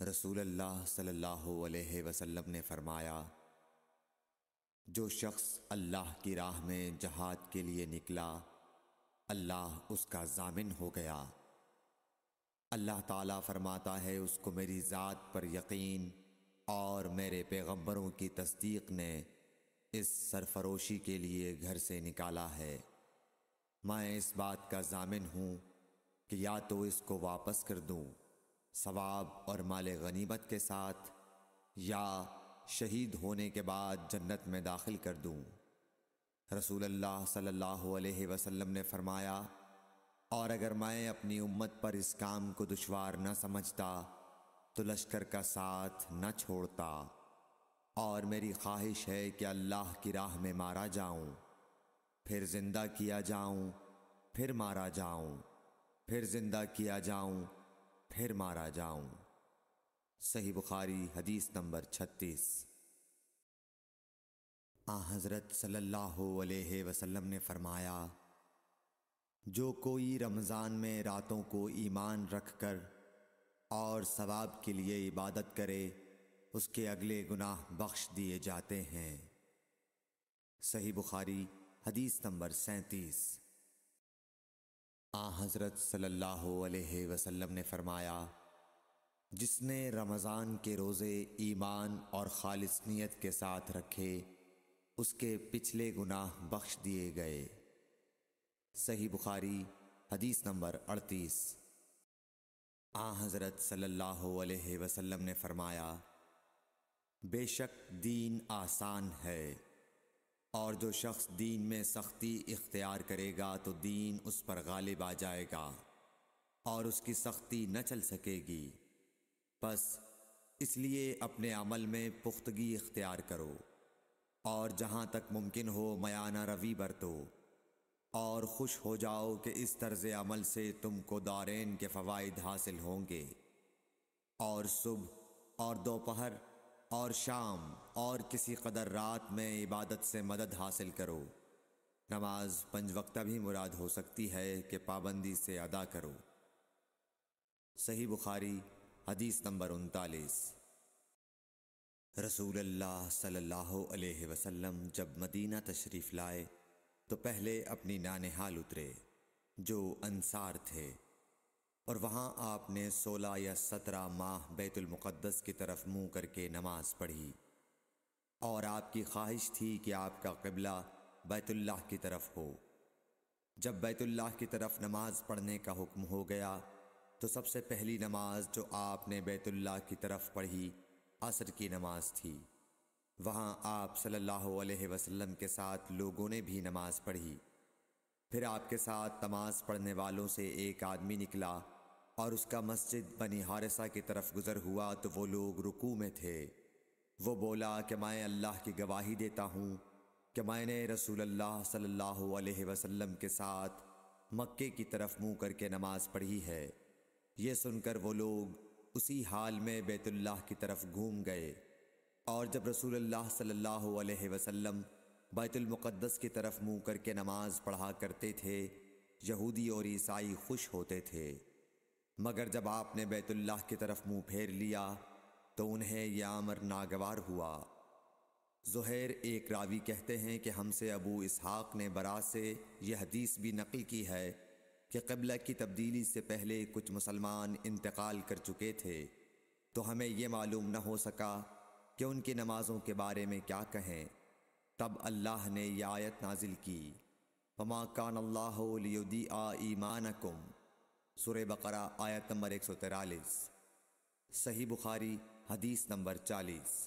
رسول اللہ صلی اللہ علیہ وسلم نے فرمایا، جو شخص اللہ کی راہ میں جہاد کے لیے نکلا، اللہ اس کا ضامن ہو گیا۔ اللہ تعالیٰ فرماتا ہے، اس کو میری ذات پر یقین اور میرے پیغمبروں کی تصدیق نے اس سرفروشی کے لیے گھر سے نکالا ہے۔ میں اس بات کا ضامن ہوں کہ یا تو اس کو واپس کر دوں ثواب اور مال غنیمت کے ساتھ، یا شہید ہونے کے بعد جنت میں داخل کر دوں۔ رسول اللہ صلی اللہ علیہ وسلم نے فرمایا، اور اگر میں اپنی امت پر اس کام کو دشوار نہ سمجھتا تو لشکر کا ساتھ نہ چھوڑتا، اور میری خواہش ہے کہ اللہ کی راہ میں مارا جاؤں، پھر زندہ کیا جاؤں، پھر مارا جاؤں، پھر زندہ کیا جاؤں، پھر مارا جاؤں۔ صحیح بخاری حدیث نمبر 36۔ حضرت صلی اللہ علیہ وسلم نے فرمایا، جو کوئی رمضان میں راتوں کو ایمان رکھ کر اور ثواب کے لیے عبادت کرے، اس کے اگلے گناہ بخش دیے جاتے ہیں۔ صحیح بخاری حدیث نمبر 37۔ حضرت صلی اللہ علیہ وسلم نے فرمایا، جس نے رمضان کے روزے ایمان اور خالص نیت کے ساتھ رکھے، اس کے پچھلے گناہ بخش دیے گئے۔ صحیح بخاری حدیث نمبر 38۔ حضرت صلی اللہ علیہ وسلم نے فرمایا، بے شک دین آسان ہے، اور جو شخص دین میں سختی اختیار کرے گا تو دین اس پر غالب آ جائے گا اور اس کی سختی نہ چل سکے گی۔ بس اس لیے اپنے عمل میں پختگی اختیار کرو، اور جہاں تک ممکن ہو میانہ روی برتو، اور خوش ہو جاؤ کہ اس طرز عمل سے تم کو دارین کے فوائد حاصل ہوں گے، اور صبح اور دوپہر اور شام اور کسی قدر رات میں عبادت سے مدد حاصل کرو۔ نماز 5 وقتہ بھی مراد ہو سکتی ہے کہ پابندی سے ادا کرو۔ صحیح بخاری حدیث نمبر 39۔ رسول اللہ صلی اللہ علیہ وسلم جب مدینہ تشریف لائے تو پہلے اپنی نانہال اترے جو انصار تھے، اور وہاں آپ نے 16 یا 17 ماہ بیت المقدس کی طرف منہ کر کے نماز پڑھی، اور آپ کی خواہش تھی کہ آپ کا قبلہ بیت اللہ کی طرف ہو۔ جب بیت اللہ کی طرف نماز پڑھنے کا حکم ہو گیا تو سب سے پہلی نماز جو آپ نے بیت اللہ کی طرف پڑھی عصر کی نماز تھی۔ وہاں آپ صلی اللہ علیہ وسلم کے ساتھ لوگوں نے بھی نماز پڑھی۔ پھر آپ کے ساتھ نماز پڑھنے والوں سے ایک آدمی نکلا اور اس کا مسجد بنی حارثہ کی طرف گزر ہوا تو وہ لوگ رکوع میں تھے۔ وہ بولا کہ میں اللہ کی گواہی دیتا ہوں کہ میں نے رسول اللہ صلی اللہ علیہ وسلم کے ساتھ مکے کی طرف منہ کر کے نماز پڑھی ہے۔ یہ سن کر وہ لوگ اسی حال میں بیت اللہ کی طرف گھوم گئے، اور جب رسول اللہ صلی اللہ علیہ وسلم بیت المقدس کی طرف منہ کر کے نماز پڑھا کرتے تھے، یہودی اور عیسائی خوش ہوتے تھے، مگر جب آپ نے بیت اللہ کی طرف منہ پھیر لیا تو انہیں یہ امر ناگوار ہوا۔ زہیر ایک راوی کہتے ہیں کہ ہم سے ابو اسحاق نے برا سے یہ حدیث بھی نقل کی ہے کہ قبلہ کی تبدیلی سے پہلے کچھ مسلمان انتقال کر چکے تھے، تو ہمیں یہ معلوم نہ ہو سکا کہ ان کی نمازوں کے بارے میں کیا کہیں۔ تب اللہ نے یہ آیت نازل کی، وَمَا كَانَ اللَّهُ لِيُضِيعَ إِيمَانَكُمْ، سورہ بقرہ آیت نمبر 143۔ صحیح بخاری حدیث نمبر 40۔